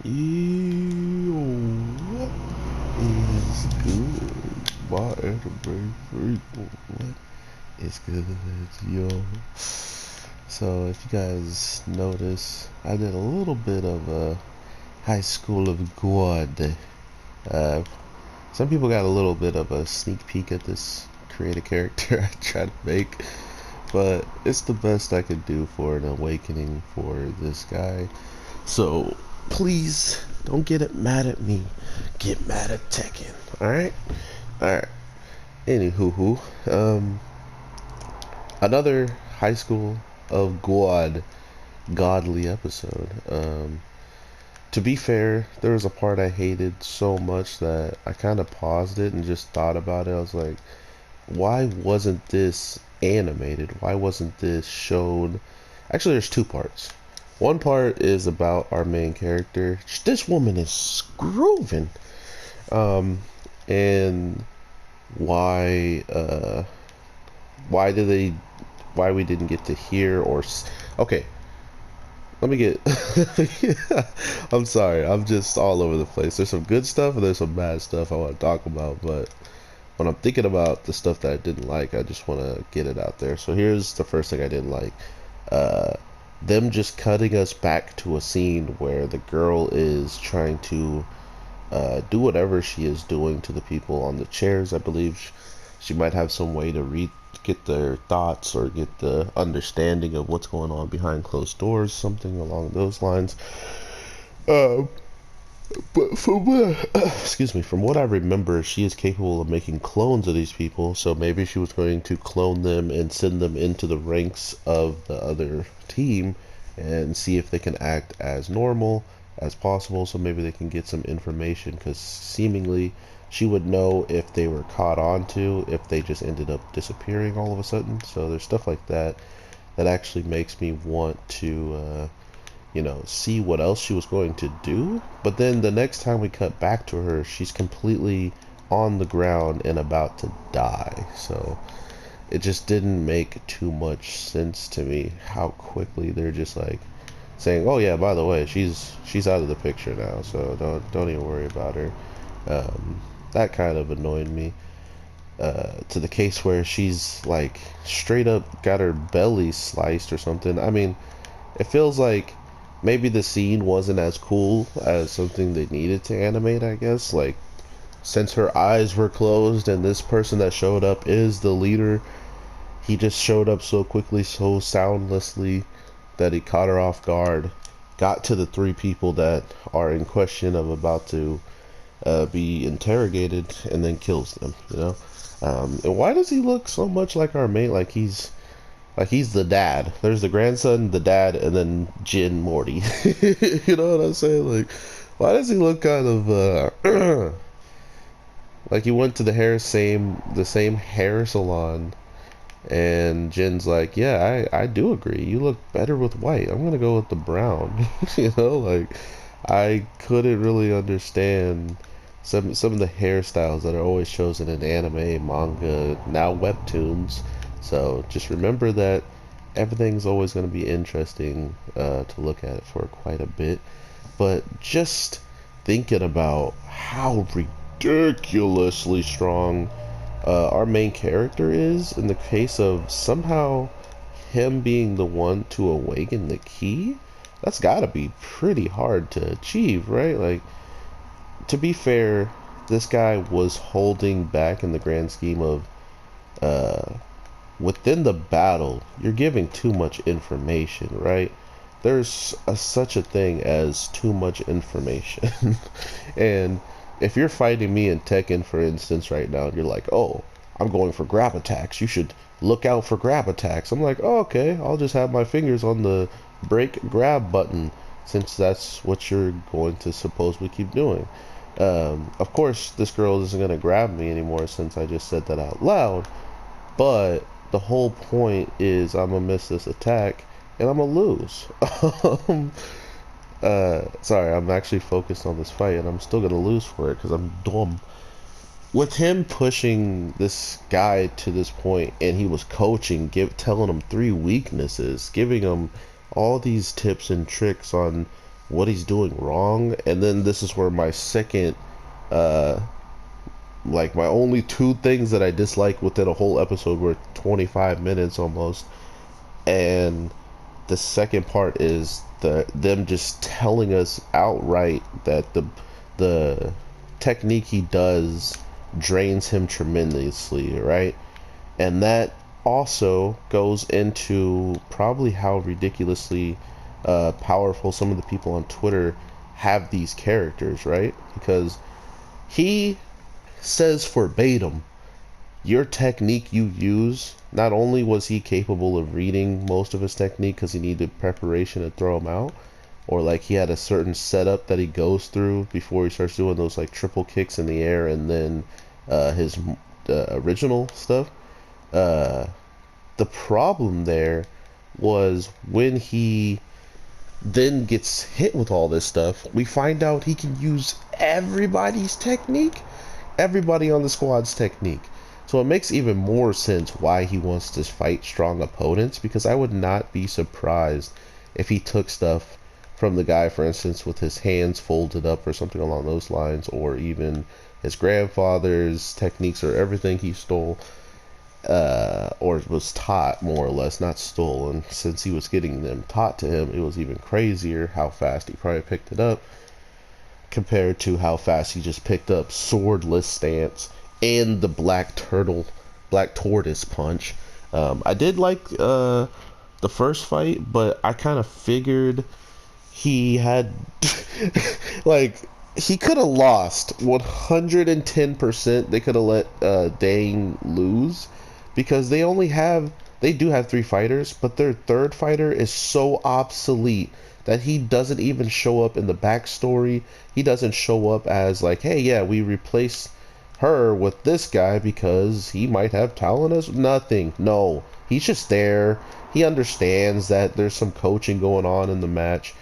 Yo, what is good? My anime freak, what is good, yo? So, if you guys notice, I did a little bit of a High School of God. Uh, some people got a little bit of a sneak peek at this creative character I tried to make, but it's the best I could do for an awakening for this guy. So please don't get it mad at me. Get mad at Tekken. Alright? Alright. Anywho, another High School of godly episode. To be fair, there was a part I hated so much that I kind of paused it and just thought about it. I was like, why wasn't this animated? Why wasn't this showed? Actually, there's two parts. One part is about our main character. This woman is grooving. Um, and why, why did they, why we didn't get to hear okay, let me get, I'm sorry, I'm just all over the place. There's some good stuff and there's some bad stuff I want to talk about, but when I'm thinking about the stuff that I didn't like, I just want to get it out there. So here's the first thing I didn't like. Uh, them just cutting us back to a scene where the girl is trying to do whatever she is doing to the people on the chairs. I believe she might have some way to get their thoughts or get the understanding of what's going on behind closed doors, something along those lines. Uh, but from what excuse me, from what I remember, she is capable of making clones of these people. So maybe she was going to clone them and send them into the ranks of the other team and see if they can act as normal as possible. So maybe they can get some information because seemingly she would know if they were caught on to, if they just ended up disappearing all of a sudden. So there's stuff like that that actually makes me want to see what else she was going to do. But then the next time we cut back to her, she's completely on the ground and about to die. So it just didn't make too much sense to me how quickly they're just like saying, "Oh yeah, by the way, she's out of the picture now, so don't even worry about her." That kind of annoyed me. To the case where she's like straight up got her belly sliced or something. I mean, it feels like maybe the scene wasn't as cool as something they needed to animate, I guess. Like, since her eyes were closed and this person that showed up is the leader, he just showed up so quickly, so soundlessly, that he caught her off guard, got to the three people that are in question of about to be interrogated, and then kills them. And why does he look so much like our mate? Like he's the dad. There's the grandson, the dad, and then Jin Morty. You know what I'm saying? Like, why does he look kind of like he went to the same hair salon, and Jin's like, yeah, I do agree. You look better with white. I'm gonna go with the brown. Like I couldn't really understand some of the hairstyles that are always chosen in anime, manga, now webtoons. So just remember that everything's always going to be interesting to look at it for quite a bit. But just thinking about how ridiculously strong our main character is in the case of somehow him being the one to awaken the key, that's got to be pretty hard to achieve, right? Like, to be fair, this guy was holding back in the grand scheme of uh, within the battle, you're giving too much information, right? There's such a thing as too much information. And if you're fighting me in Tekken, for instance, right now, and you're like, oh, I'm going for grab attacks, you should look out for grab attacks. I'm like, oh, okay, I'll just have my fingers on the break grab button since that's what you're going to supposedly keep doing. Of course, this girl isn't going to grab me anymore since I just said that out loud, but the whole point is I'm gonna miss this attack and I'm gonna lose. um, Sorry, I'm actually focused on this fight and I'm still gonna lose for it because I'm dumb. With him pushing this guy to this point, and he was coaching, telling him three weaknesses, giving him all these tips and tricks on what he's doing wrong. And then this is where my second, uh, like my only two things that I dislike within a whole episode were 25 minutes almost. And the second part is them just telling us outright that the technique he does drains him tremendously, right? And that also goes into probably how ridiculously powerful some of the people on Twitter have these characters, right? Because he says verbatim, your technique you use, not only was he capable of reading most of his technique because he needed preparation to throw him out, or like he had a certain setup that he goes through before he starts doing those like triple kicks in the air and then his original stuff. Uh, the problem there was when he then gets hit with all this stuff, we find out he can use everybody's technique, everybody on the squad's technique. So it makes even more sense why he wants to fight strong opponents, because I would not be surprised if he took stuff from the guy, for instance, with his hands folded up or something along those lines, or even his grandfather's techniques or everything he stole, or was taught more or less, not stolen. Since he was getting them taught to him, it was even crazier how fast he probably picked it up compared to how fast he just picked up swordless stance and the black tortoise punch. I did like the first fight, but I kind of figured he had like he could have lost 110%. They could have let Dane lose because they do have three fighters, but their third fighter is so obsolete that he doesn't even show up in the backstory. He doesn't show up as like, hey, yeah, we replace her with this guy because he might have talent as nothing. No, he's just there. He understands that there's some coaching going on in the match.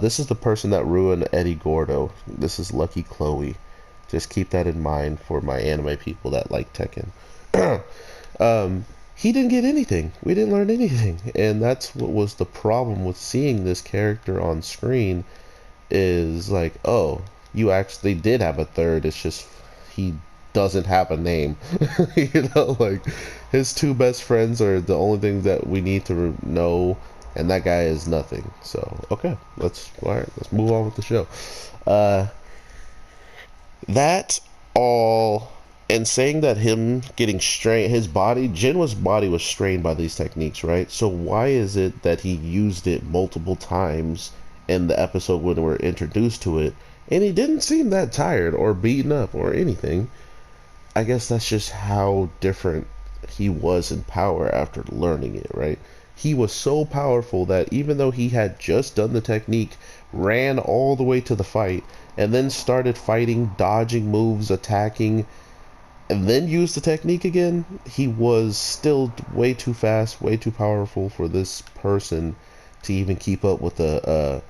This is the person that ruined Eddie Gordo. This is Lucky Chloe. Just keep that in mind for my anime people that like Tekken. He didn't get anything. We didn't learn anything. And that's what was the problem with seeing this character on screen, is like, oh, you actually did have a third. It's just he doesn't have a name. You know, like his two best friends are the only thing that we need to know, and that guy is nothing. So okay, let's move on with the show. That all, and saying that him getting strained, his body, Jinwa's body was strained by these techniques, right? So why is it that he used it multiple times in the episode when we're introduced to it, and he didn't seem that tired or beaten up or anything? I guess that's just how different he was in power after learning it, right? He was so powerful that even though he had just done the technique, ran all the way to the fight, and then started fighting, dodging moves, attacking, and then used the technique again, he was still way too fast, way too powerful for this person to even keep up with a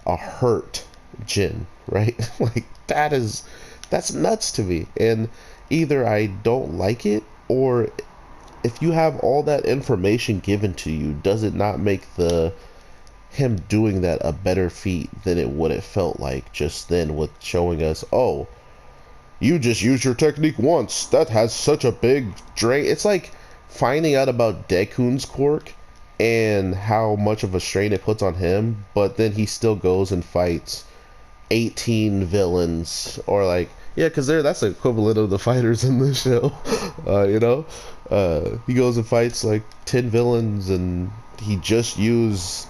hurt Jin, right? Like that's nuts to me. And either I don't like it, or if you have all that information given to you, does it not make the him doing that a better feat than it would have felt like just then, with showing us, oh, you just used your technique once, that has such a big drain. It's like finding out about Dekun's quirk and how much of a strain it puts on him, but then he still goes and fights 18 villains, or like, yeah, because that's the equivalent of the fighters in this show. You know, he goes and fights like 10 villains, and he just used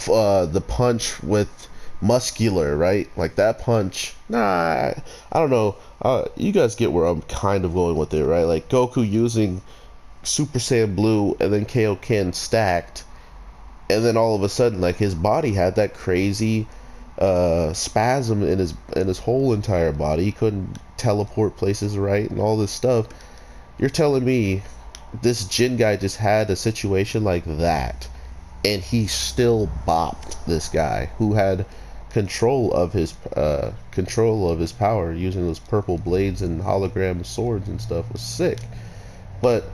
the punch with muscular, right? Like that punch. Nah, I don't know. You guys get where I'm kind of going with it, right? Like Goku using Super Saiyan Blue and then Kaioken stacked, and then all of a sudden, like his body had that crazy spasm in his whole entire body. He couldn't teleport places right and all this stuff. You're telling me this Jin guy just had a situation like that, and he still bopped this guy who had control of his power using those purple blades and hologram swords and stuff? Was sick. But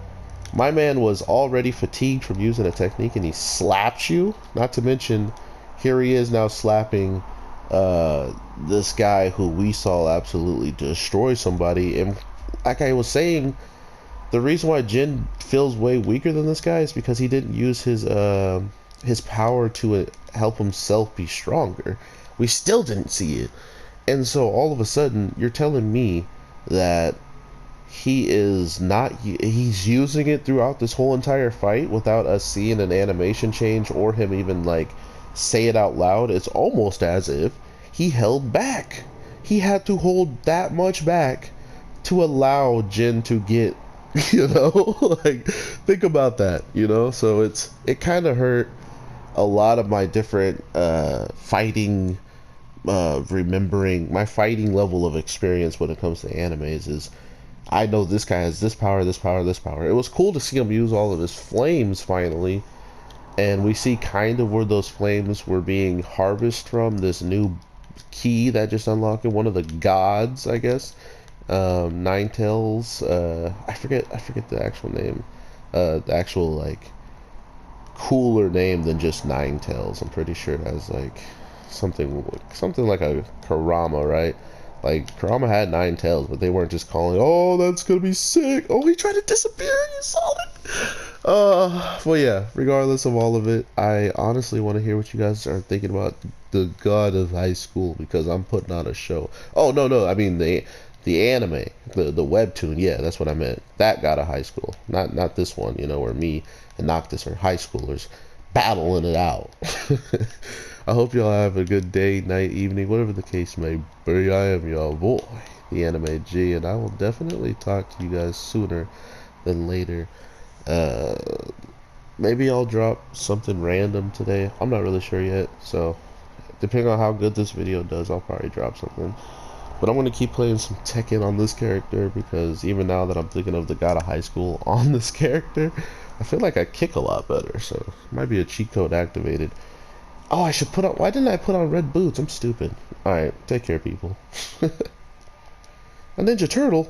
my man was already fatigued from using a technique, and he slapped you. Not to mention, here he is now slapping this guy who we saw absolutely destroy somebody. And like I was saying, the reason why Jin feels way weaker than this guy is because he didn't use his power to help himself be stronger. We still didn't see it. And so all of a sudden, you're telling me that he is not, he's using it throughout this whole entire fight without us seeing an animation change or him even like say it out loud. It's almost as if he held back. He had to hold that much back to allow Jin to get, you know, like think about that, you know. So it kind of hurt a lot of my different fighting, remembering my fighting level of experience when it comes to animes is I know this guy has this power, this power, this power. It was cool to see him use all of his flames finally, and we see kind of where those flames were being harvested from this new key that just unlocked one of the gods, I guess. Nine Tails. I forget the actual name. The actual like cooler name than just Nine Tails. I'm pretty sure it has like something like a Karama, right? Like Karama had 9 tails, but they weren't just calling, "Oh, that's gonna be sick." Oh, he tried to disappear. You saw it. Well, yeah. Regardless of all of it, I honestly want to hear what you guys are thinking about the God of High School because I'm putting on a show. Oh no, no, I mean the anime, the webtoon. Yeah, that's what I meant. That got a high school, not this one. You know, where me and Noctis are high schoolers battling it out. I hope y'all have a good day, night, evening, whatever the case may be. I am y'all boy, the Anime G, and I will definitely talk to you guys sooner than later. Uh, Maybe I'll drop something random today. I'm not really sure yet, so depending on how good this video does, I'll probably drop something. But I'm gonna keep playing some Tekken on this character because even now that I'm thinking of the God of High School on this character, I feel like I kick a lot better. So might be a cheat code activated. Oh, I should put on. Why didn't I put on red boots? I'm stupid. All right, take care, people. A Ninja Turtle.